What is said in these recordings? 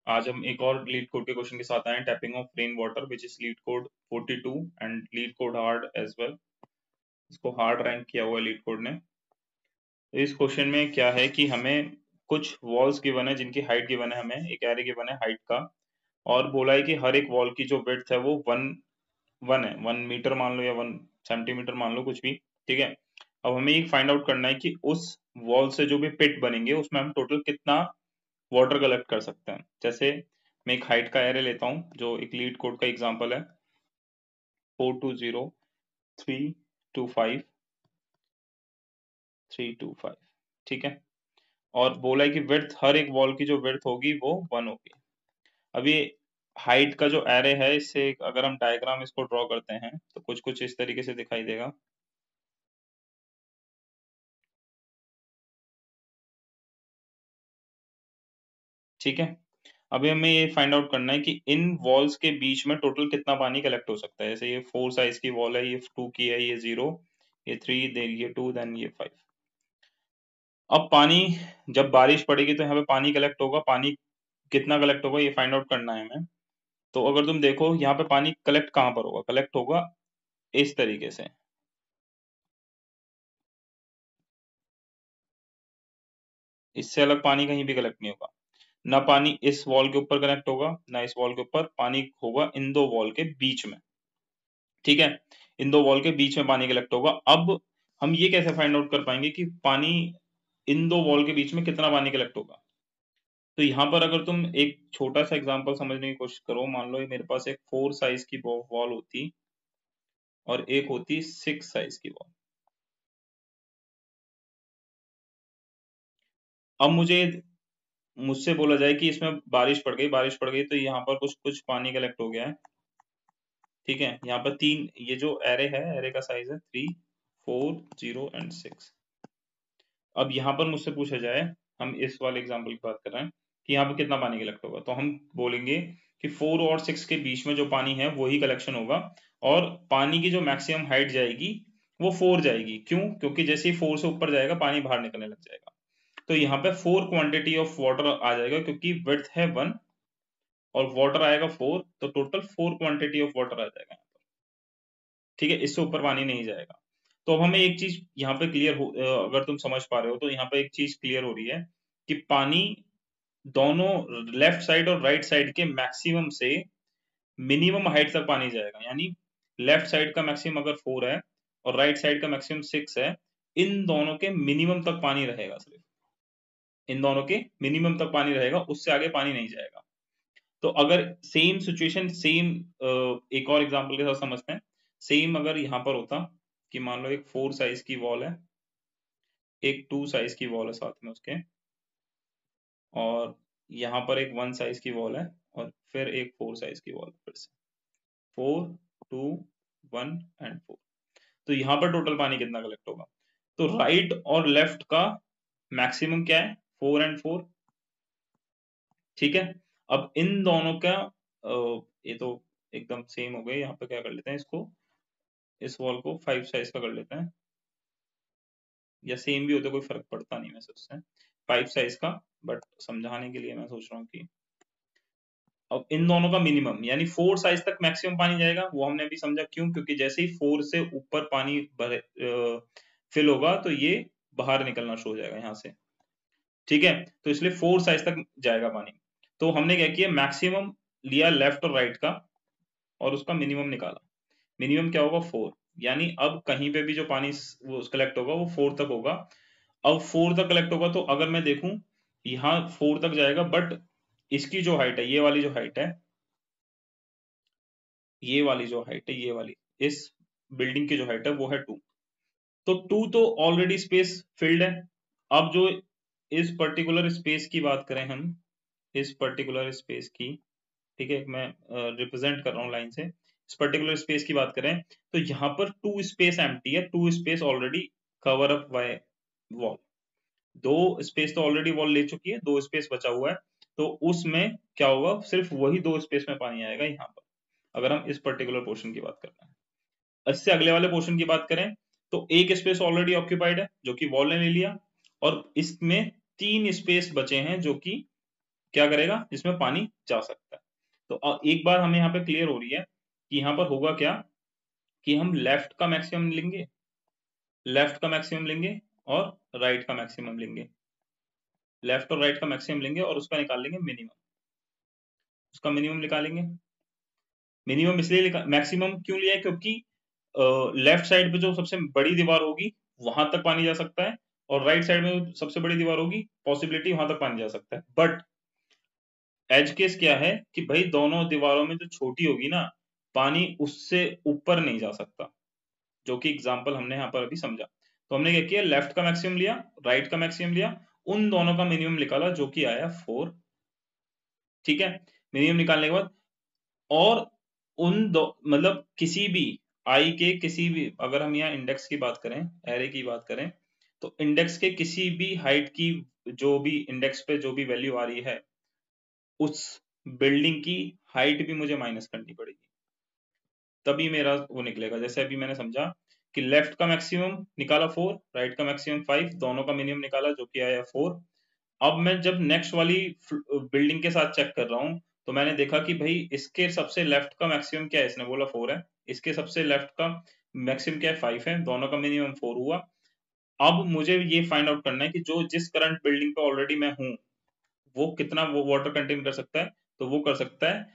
आज हम एक और लीड कोड के क्वेश्चन के साथ आए हैं, tapping of rain water which is LeetCode 42 and LeetCode hard as well. इसको हार्ड रैंक किया हुआ है लीड कोड ने। तो इस क्वेश्चन में क्या है कि हमें कुछ वॉल्स गिवन है जिनकी हाइट गिवन है, हमें एक एरे गिवन है हाइट का, और बोला है कि हर एक वॉल की जो विड्थ है वो वन है, 1 मीटर मान लो या 1 सेंटीमीटर मान लो, कुछ भी, ठीक है। अब हमें एक फाइंड आउट करना है कि उस वॉल से जो भी पिट बनेंगे उसमें हम टोटल कितना वाटर कलेक्ट कर सकते हैं। जैसे मैं एक हाइट का एरे लेता हूं जो एक लीड कोड का एग्जांपल है, 420 325 ठीक है। और बोला है कि विड्थ, हर एक वॉल की जो विड्थ होगी वो 1 होगी। अब ये हाइट का जो एरे है, इससे अगर हम डायग्राम इसको ड्रॉ करते हैं तो कुछ कुछ इस तरीके से दिखाई देगा, ठीक है। अभी हमें ये फाइंड आउट करना है कि इन वॉल्स के बीच में टोटल कितना पानी कलेक्ट हो सकता है। जैसे ये 4 साइज की वॉल है, ये 2 की है, ये 0, ये 3, देन ये 2, देन ये 5। अब पानी, जब बारिश पड़ेगी तो यहाँ पे पानी कलेक्ट होगा, पानी कितना कलेक्ट होगा ये फाइंड आउट करना है हमें। तो अगर तुम देखो यहाँ पे पानी कलेक्ट कहाँ पर होगा, कलेक्ट होगा इस तरीके से। इससे अलग पानी कहीं भी कलेक्ट नहीं होगा। ना पानी इस वॉल के ऊपर कनेक्ट होगा, ना इस वॉल के ऊपर, पानी होगा इन दो वॉल के बीच में, ठीक है। इन दो वॉल के बीच में पानी कलेक्ट होगा। अब हम ये कैसे फाइंड आउट कर पाएंगे कि पानी इन दो वॉल के बीच में कितना पानी कलेक्ट होगा। तो यहाँ पर अगर तुम एक छोटा सा एग्जांपल समझने की कोशिश करो, मान लो ये मेरे पास एक 4 साइज की वॉल होती और एक होती 6 साइज की वॉल। अब मुझसे बोला जाए कि इसमें बारिश पड़ गई तो यहाँ पर कुछ कुछ पानी कलेक्ट हो गया है, ठीक है। यहाँ पर तीन, ये जो एरे है, एरे का साइज है 3, 4, 0 एंड 6। अब यहाँ पर मुझसे पूछा जाए, हम इस वाले एग्जांपल की बात कर रहे हैं कि यहाँ पर कितना पानी कलेक्ट होगा, तो हम बोलेंगे कि 4 और 6 के बीच में जो पानी है वही कलेक्शन होगा, और पानी की जो मैक्सिमम हाइट जाएगी वो 4 जाएगी। क्यों? क्योंकि जैसे ही 4 से ऊपर जाएगा पानी बाहर निकलने लग जाएगा। तो यहाँ पे 4 क्वांटिटी ऑफ वाटर आ जाएगा, क्योंकि विड्थ है 1 और वाटर आएगा 4, तो टोटल 4 क्वांटिटी ऑफ वाटर आ जाएगा यहाँ पर, ठीक है। इससे ऊपर पानी नहीं जाएगा। तो अब हमें एक चीज यहाँ पे क्लियर हो, अगर तुम समझ पा रहे हो तो यहाँ पे एक चीज क्लियर हो रही है कि पानी दोनों लेफ्ट साइड और राइट साइड के मैक्सिमम से मिनिमम हाइट तक पानी जाएगा। यानी लेफ्ट साइड का मैक्सिमम अगर 4 है और राइट साइड का मैक्सिमम 6 है, इन दोनों के मिनिमम तक पानी रहेगा, सिर्फ इन दोनों के मिनिमम तक पानी रहेगा, उससे आगे पानी नहीं जाएगा। तो अगर सेम सिचुएशन, सेम एक और एग्जांपल के साथ समझते हैं। सेम अगर यहाँ पर होता कि मान लो एक 4 साइज की वॉल है, एक 2 साइज की वॉल है साथ में उसके, और यहाँ पर एक 1 साइज की वॉल है, और फिर एक 4 साइज की वॉल, फिर से 4, 2, 1 एंड 4। तो यहाँ पर टोटल पानी कितना कलेक्ट होगा? तो राइट और लेफ्ट का मैक्सिमम क्या है? 4 एंड 4, ठीक है। अब इन दोनों का ये तो एकदम सेम हो गए। यहाँ पे क्या कर लेते हैं, इसको, इस वॉल को 5 साइज का कर लेते हैं, या सेम भी होते कोई फर्क पड़ता नहीं वैसे उससे, 5 साइज का। बट समझाने के लिए मैं सोच रहा हूँ कि अब इन दोनों का मिनिमम, यानी 4 साइज तक मैक्सिमम पानी जाएगा, वो हमने अभी समझा। क्यों? क्योंकि जैसे ही 4 से ऊपर पानी फिल होगा तो ये बाहर निकलना शुरू हो जाएगा यहाँ से, ठीक है। तो इसलिए 4 साइज तक जाएगा पानी। तो हमने क्या किया, मैक्सिमम लिया लेफ्ट और राइट का, और उसका मिनिमम निकाला। मिनिमम क्या होगा? 4। यानी अब कहीं पे भी जो पानी वो कलेक्ट होगा वो 4 तक होगा। अब 4 तक कलेक्ट होगा, तो अगर मैं देखूं यहाँ 4 तक जाएगा, बट इसकी जो हाइट है, ये वाली जो हाइट है, ये वाली जो हाइट है, ये वाली, इस बिल्डिंग की जो हाइट है वो है 2। तो 2 तो ऑलरेडी स्पेस फिल्ड है। अब जो इस पर्टिकुलर स्पेस की बात करें हम, इस पर्टिकुलर स्पेस की, ठीक है, मैं रिप्रेजेंट कर रहा हूँ लाइन से, इस पर्टिकुलर स्पेस की बात करें तो यहाँ पर 2 स्पेस एम्प्टी है, 2 space already cover up by wall. 2 space तो ऑलरेडी वॉल ले चुकी है, 2 स्पेस बचा हुआ है। तो उसमें क्या होगा, सिर्फ वही 2 स्पेस में पानी आएगा यहाँ पर, अगर हम इस पर्टिकुलर पोर्शन की बात कर रहे हैं। इससे अगले वाले पोर्शन की बात करें तो एक स्पेस ऑलरेडी ऑक्यूपाइड है जो कि वॉल ने ले लिया, और इसमें 3 स्पेस बचे हैं जो कि क्या करेगा, जिसमें पानी जा सकता है। तो एक बार हमें यहाँ पे क्लियर हो रही है कि यहाँ पर होगा क्या, कि हम लेफ्ट का मैक्सिमम लेंगे, लेफ्ट का मैक्सिमम लेंगे और राइट का मैक्सिमम लेंगे, लेफ्ट और राइट का मैक्सिमम लेंगे और उसका निकाल लेंगे मिनिमम, उसका मिनिमम निकालेंगे। मिनिमम इसलिए मैक्सिमम क्यों लिया है, क्योंकि लेफ्ट साइड पे जो सबसे बड़ी दीवार होगी वहां तक पानी जा सकता है, और राइट साइड में जो सबसे बड़ी दीवार होगी पॉसिबिलिटी वहां तक पानी जा सकता है। बट एज केस क्या है कि भाई दोनों दीवारों में जो छोटी होगी ना, पानी उससे ऊपर नहीं जा सकता, जो कि एग्जाम्पल हमने यहाँ पर अभी समझा। तो हमने क्या किया, लेफ्ट का मैक्सिमम लिया, राइट का मैक्सिमम लिया, उन दोनों का मिनिमम निकाला जो कि आया 4। ठीक है, मिनिमम निकालने के बाद, और उन दो मतलब किसी भी आई के किसी भी, अगर हम यहाँ इंडेक्स की बात करें, एरे की बात करें, तो इंडेक्स के किसी भी हाइट की, जो भी इंडेक्स पे जो भी वैल्यू आ रही है, उस बिल्डिंग की हाइट भी मुझे माइनस करनी पड़ेगी, तभी मेरा वो निकलेगा। जैसे अभी मैंने समझा कि लेफ्ट का मैक्सिमम निकाला 4, राइट का मैक्सिमम 5, दोनों का मिनिमम निकाला जो कि आया 4। अब मैं जब नेक्स्ट वाली बिल्डिंग के साथ चेक कर रहा हूँ, तो मैंने देखा कि भाई इसके सबसे लेफ्ट का मैक्सिमम क्या है, इसने बोला 4 है, इसके सबसे लेफ्ट का मैक्सिमम क्या है, 5 है, दोनों का मिनिमम 4 हुआ। अब मुझे ये फाइंड आउट करना है कि जो जिस करंट बिल्डिंग पे ऑलरेडी मैं हूँ, वो कितना वो वाटर कंटेन कर सकता है। तो वो कर सकता है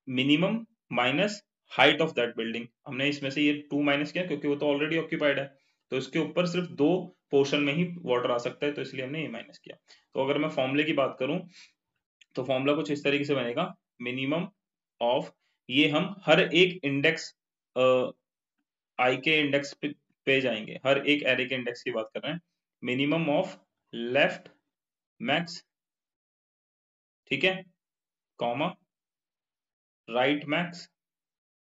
minimum minus height of that building. हमने इसमें से ये 2 माइनस किया क्योंकि वो तो ऑलरेडी ऑक्यूपाइड है, तो इसके ऊपर सिर्फ 2 पोर्शन में ही वाटर आ सकता है, तो इसलिए हमने ये माइनस किया। तो अगर मैं फॉर्मूले की बात करूं, तो फॉर्मूला कुछ इस तरीके से बनेगा, मिनिमम ऑफ, ये हम हर एक इंडेक्स आई के इंडेक्स पे जाएंगे, हर एक एरे के इंडेक्स की बात कर रहे हैं, मिनिमम ऑफ लेफ्ट मैक्स, ठीक है, कॉमा राइट मैक्स,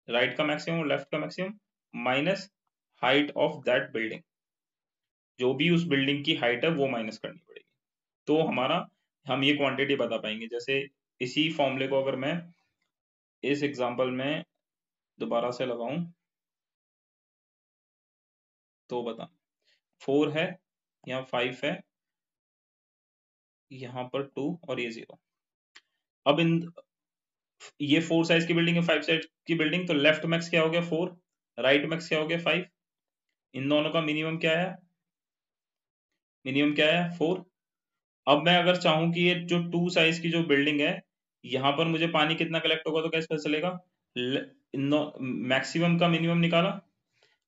राइट का मैक्सिमम और लेफ्ट का maximum, minus height of that building, जो भी उस बिल्डिंग की हाइट है वो माइनस करनी पड़ेगी। तो हमारा, हम ये क्वांटिटी बता पाएंगे। जैसे इसी फॉर्मूले को अगर मैं इस एग्जांपल में दोबारा से लगाऊं, तो बता, 4 है, यहाँ 5 है, यहाँ पर 2 और ये 0। अब इन, ये 4 साइज की बिल्डिंग है, 5 साइज की बिल्डिंग, तो लेफ्ट मैक्स क्या हो गया 4, राइट मैक्स क्या हो गया 5, इन दोनों का मिनिमम क्या है, मिनिमम क्या है 4। अब मैं अगर चाहूं कि ये जो 2 साइज की जो बिल्डिंग है, यहाँ पर मुझे पानी कितना कलेक्ट होगा, तो कैसे पता चलेगा, मैक्सिमम का मिनिमम निकाला,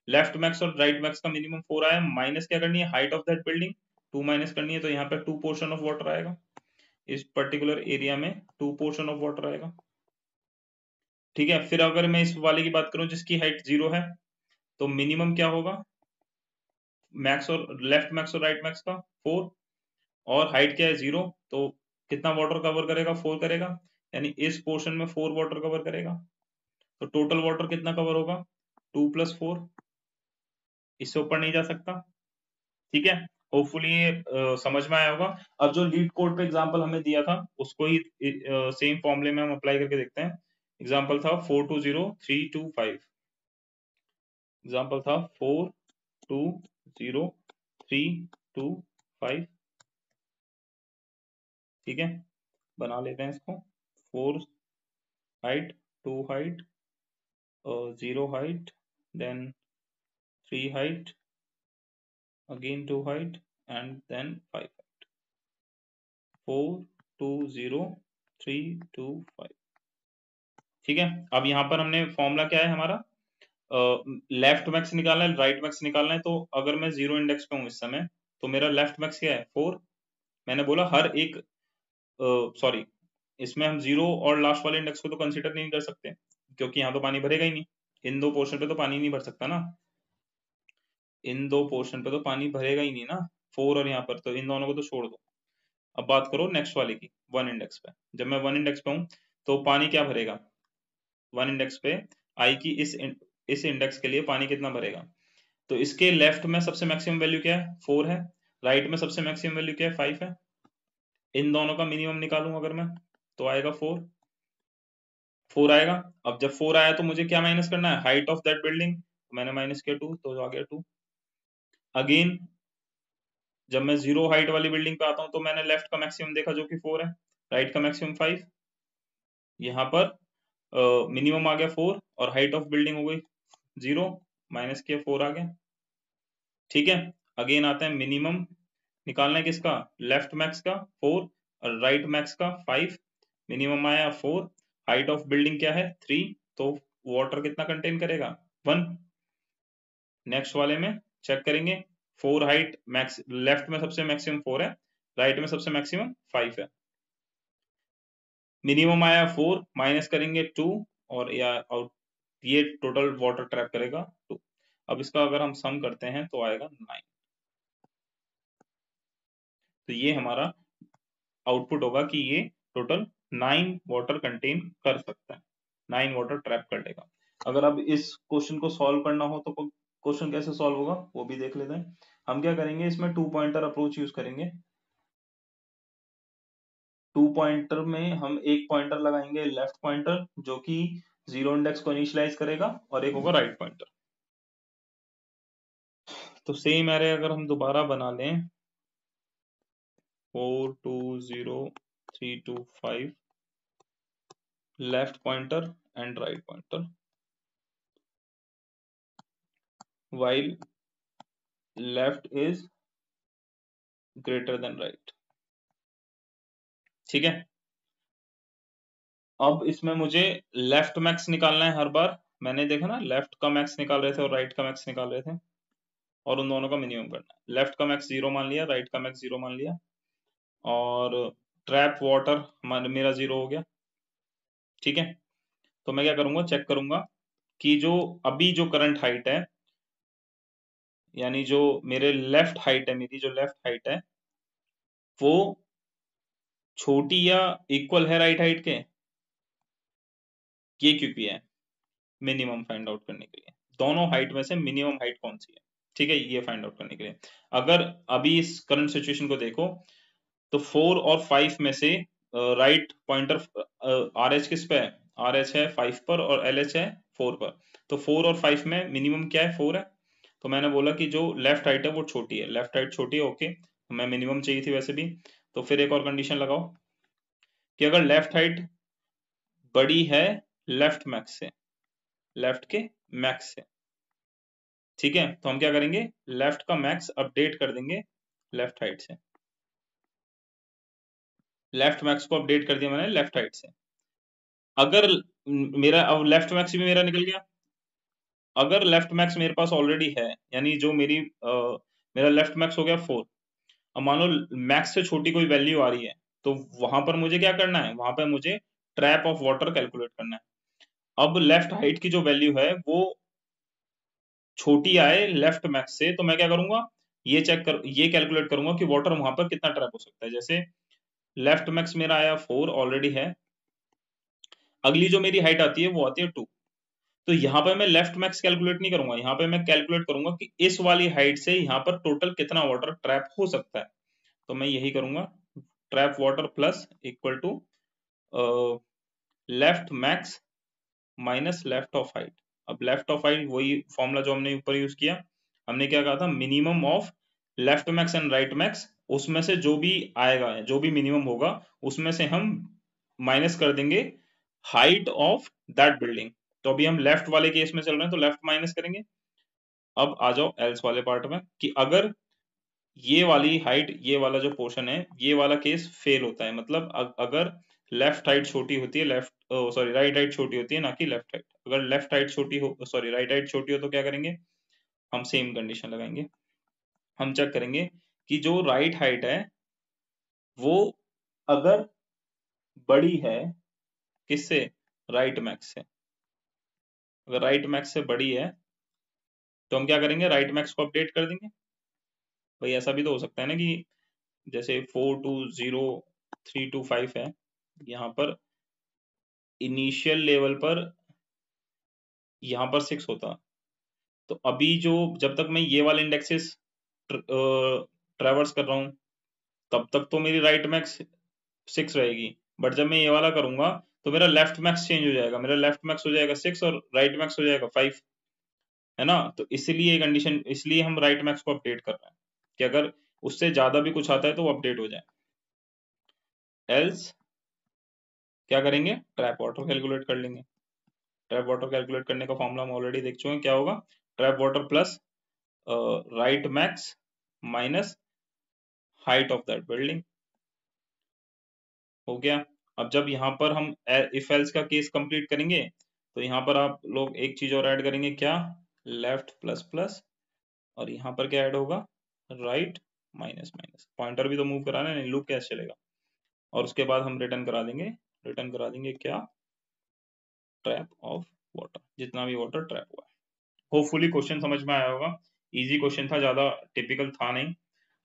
लेफ्ट मैक्स और राइट मैक्स का मिनिमम 4 आया, माइनस क्या करनी है, height of that building 2 minus करनी है, तो यहाँ पे 2 पोर्शन ऑफ वाटर आएगा, इस पर्टिकुलर एरिया में 2 पोर्शन ऑफ वाटर आएगा। ठीक है, फिर अगर मैं इस वाले की बात करूं जिसकी हाइट 0 है, तो मिनिमम क्या होगा, मैक्स और लेफ्ट मैक्स और राइट मैक्स का 4, और हाइट क्या है 0, तो कितना वाटर कवर करेगा, 4 करेगा, यानी इस पोर्शन में 4 वाटर कवर करेगा, तो टोटल वाटर कितना कवर होगा, 2 + 4, इससे ऊपर नहीं जा सकता। ठीक है, होपफुली ये समझ में आया होगा। अब जो लीड कोड पे एग्जांपल हमें दिया था, उसको ही सेम फॉर्मूले में हम अप्लाई करके देखते हैं। एग्जांपल था 420 325, एग्जांपल था 420 325। ठीक है, बना लेते हैं इसको, 4 height, 2 height, 0 height, then 3 height, again 2 height, and then 5 height, 420 325। ठीक है, अब यहाँ पर हमने फॉर्मूला क्या है हमारा, लेफ्ट मैक्स निकालना है, राइट मैक्स निकालना है। तो अगर मैं 0 इंडेक्स पे हूँ इस समय, तो मेरा लेफ्ट मैक्स क्या है 4, मैंने बोला हर एक, सॉरी, इसमें हम 0 और लास्ट वाले इंडेक्स को तो कंसिडर नहीं कर सकते, क्योंकि यहाँ तो पानी भरेगा ही नहीं, इन दो पोर्शन पे तो पानी नहीं भर सकता ना, इन दो पोर्शन पे तो पानी भरेगा ही नहीं ना, 4 और यहाँ पर, तो इन दोनों को तो छोड़ दो। अब बात करो नेक्स्ट वाले की, 1 इंडेक्स पे। जब मैं 1 इंडेक्स पे हूँ, तो पानी क्या भरेगा 1 इंडेक्स पे, आई की इस इंडेक्स के लिए पानी कितना भरेगा, तो इसके लेफ्ट में सबसे मैक्सिमम वैल्यू क्या है 4 है, राइट में सबसे मैक्सिमम वैल्यू क्या है 5 है, इन दोनों का मिनिमम निकालूं अगर मैं, तो आएगा 4 आएगा। अब जब 4 आया तो मुझे क्या माइनस करना है, हाइट ऑफ दैट बिल्डिंग, मैंने माइनस किया 2, तो आ गया 2। अगेन जब मैं 0 हाइट वाली बिल्डिंग पे आता हूँ, तो मैंने लेफ्ट का मैक्सिमम देखा जो कि 4 है, राइट का मैक्सिमम 5, यहाँ पर मिनिमम आ गया 4 और हाइट ऑफ बिल्डिंग हो गई 0, माइनस किया 4 आ गया। ठीक है, अगेन आता है मिनिमम निकालना है किसका, लेफ्ट मैक्स का 4 और राइट मैक्स का 5, मिनिमम आया 4, हाइट ऑफ बिल्डिंग क्या है 3, तो वाटर कितना कंटेन करेगा 1। नेक्स्ट वाले में चेक करेंगे 4 हाइट मैक्स, लेफ्ट में सबसे मैक्सिमम 4 है, राइट में सबसे मैक्सिमम 5 है। मिनिमम आया 4, माइनस करेंगे 2 और ये टोटल वाटर ट्रैप करेगा 2। अब इसका अगर हम सम करते हैं तो आएगा 9। तो ये हमारा आउटपुट होगा कि ये टोटल 9 वाटर कंटेन कर सकता है, 9 वाटर ट्रैप कर लेगा। अगर अब इस क्वेश्चन को सॉल्व करना हो तो क्वेश्चन कैसे सॉल्व होगा वो भी देख लेते हैं। हम क्या करेंगे, इसमें 2 पॉइंटर अप्रोच यूज करेंगे। 2 पॉइंटर में हम एक पॉइंटर लगाएंगे लेफ्ट पॉइंटर जो कि 0 इंडेक्स को इनिशियलाइज करेगा और एक होगा राइट पॉइंटर। तो सेम एरे अगर हम दोबारा बना लें 4 2 0 3 2 5 left pointer and write pointer while left is greater than right। ठीक है, अब इसमें मुझे लेफ्ट मैक्स निकालना है हर बार। मैंने देखा ना, लेफ्ट का मैक्स निकाल रहे थे और राइट का मैक्स निकाल रहे थे, और उन दोनों का मिनिमम करना है। लेफ्ट का मैक्स 0 मान लिया, राइट का मैक्स 0 मान लिया, और ट्रैप वाटर मेरा 0 हो गया। ठीक है, तो मैं क्या करूंगा, चेक करूंगा कि जो अभी जो करंट हाइट है, यानी जो मेरे लेफ्ट हाइट है, मेरी जो लेफ्ट हाइट है वो छोटी या इक्वल है राइट हाइट के, ये क्योंकि है मिनिमम फाइंड आउट करने के लिए, दोनों हाइट में से मिनिमम हाइट कौन सी है। ठीक है, ये फाइंड आउट करने के लिए अगर अभी इस करंट सिचुएशन को देखो तो 4 और 5 में से राइट पॉइंटर आर एच किस पे है, आर एच है 5 पर और एल एच है 4 पर। तो 4 और 5 में मिनिमम क्या है, 4 है। तो मैंने बोला कि जो लेफ्ट हाइट है वो छोटी है, लेफ्ट हाइट छोटी है, ओके, हमें मिनिमम चाहिए थी वैसे भी। तो फिर एक और कंडीशन लगाओ कि अगर लेफ्ट हाइट बड़ी है लेफ्ट मैक्स से, लेफ्ट के मैक्स से, ठीक है, तो हम क्या करेंगे, लेफ्ट का मैक्स अपडेट कर देंगे लेफ्ट हाइट से। लेफ्ट मैक्स को अपडेट कर दिया मैंने लेफ्ट हाइट से। अगर मेरा अब लेफ्ट मैक्स भी मेरा निकल गया, अगर लेफ्ट मैक्स मेरे पास ऑलरेडी है, यानी जो मेरा लेफ्ट मैक्स हो गया 4, अब मान लो मैक्स से छोटी कोई वैल्यू आ रही है, तो वहां पर मुझे क्या करना है, वहां पर मुझे ट्रैप ऑफ वाटर कैलकुलेट करना है। अब लेफ्ट हाइट की जो वैल्यू है वो छोटी आए लेफ्ट मैक्स से, तो मैं क्या करूंगा, ये कैलकुलेट करूंगा कि वाटर वहां पर कितना ट्रैप हो सकता है। जैसे लेफ्ट मैक्स मेरा आया 4 ऑलरेडी है, अगली जो मेरी हाइट आती है वो आती है 2। तो यहाँ पे मैं लेफ्ट मैक्स कैलकुलेट नहीं करूंगा, यहाँ पे मैं कैलकुलेट करूंगा कि इस वाली हाइट से यहाँ पर टोटल कितना वाटर ट्रैप हो सकता है। तो मैं यही करूंगा, trap water plus equal to left max minus left of height. अब लेफ्ट ऑफ हाइट वही फॉर्मूला जो हमने ऊपर यूज किया, हमने क्या कहा था, minimum of left max and right max, उसमें से जो भी आएगा, जो भी मिनिमम होगा उसमें से हम माइनस कर देंगे हाइट ऑफ दैट बिल्डिंग। तो अभी हम लेफ्ट वाले केस में चल रहे हैं तो लेफ्ट माइनस करेंगे। अब आ जाओ एल्स वाले पार्ट में कि अगर ये वाली हाइट, ये वाला जो पोर्शन है, ये वाला केस फेल होता है, मतलब अगर लेफ्ट हाइट छोटी होती है, लेफ्ट सॉरी राइट हाइट छोटी होती है ना कि लेफ्ट हाइट, अगर लेफ्ट हाइट छोटी हो, सॉरी राइट हाइट छोटी हो तो क्या करेंगे, हम सेम कंडीशन लगाएंगे। हम चेक करेंगे कि जो राइट हाइट है वो अगर बड़ी है किससे, राइट मैक्स से, अगर राइट मैक्स से बड़ी है तो हम क्या करेंगे, राइट मैक्स को अपडेट कर देंगे। भाई ऐसा भी तो हो सकता है ना कि जैसे 4 2 0 3 2 5 है, यहाँ पर इनिशियल लेवल पर यहाँ पर 6 होता, तो अभी जो जब तक मैं ये वाले इंडेक्सेस ट्रेवर्स कर रहा हूँ तब तक तो मेरी राइट मैक्स 6 रहेगी, बट जब मैं ये वाला करूंगा तो मेरा लेफ्ट मैक्स चेंज हो जाएगा, मेरा लेफ्ट मैक्स हो जाएगा 6 और राइट मैक्स हो जाएगा 5, है ना। तो इसलिए कंडीशन, इसलिए हम राइट मैक्स को अपडेट कर रहे हैं कि अगर उससे ज्यादा भी कुछ आता है तो वो अपडेट हो जाए। एल्स क्या करेंगे, ट्रैप वाटर कैलकुलेट कर लेंगे। ट्रैप वाटर कैलकुलेट करने का फॉर्मूला हम ऑलरेडी देख चुके हैं, क्या होगा, trap water plus right max minus height of that building. हो गया। अब जब यहाँ पर हम इफ एल्स का केस कंप्लीट करेंगे तो यहाँ पर आप लोग एक चीज और ऐड करेंगे, क्या, लेफ्ट प्लस प्लस, और यहाँ पर क्या ऐड होगा, राइट माइनस माइनस। पॉइंटर भी तो मूव कराना है, नहीं लूप कैसे चलेगा। और उसके बाद हम रिटर्न करा देंगे क्या, ट्रैप ऑफ वाटर, जितना भी वाटर ट्रैप हुआ है। होपफुली क्वेश्चन समझ में आया होगा, इजी क्वेश्चन था, ज्यादा टिपिकल था नहीं।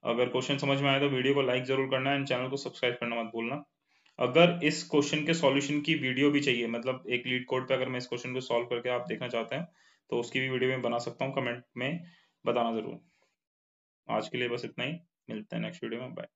अगर क्वेश्चन समझ में आया तो वीडियो को लाइक जरूर करना है, चैनल को सब्सक्राइब करना मत भूलना। अगर इस क्वेश्चन के सॉल्यूशन की वीडियो भी चाहिए, मतलब एक लीड कोड पे अगर मैं इस क्वेश्चन को सॉल्व करके आप देखना चाहते हैं तो उसकी भी वीडियो मैं बना सकता हूँ, कमेंट में बताना जरूर। आज के लिए बस इतना ही, मिलते हैं नेक्स्ट वीडियो में, बाय।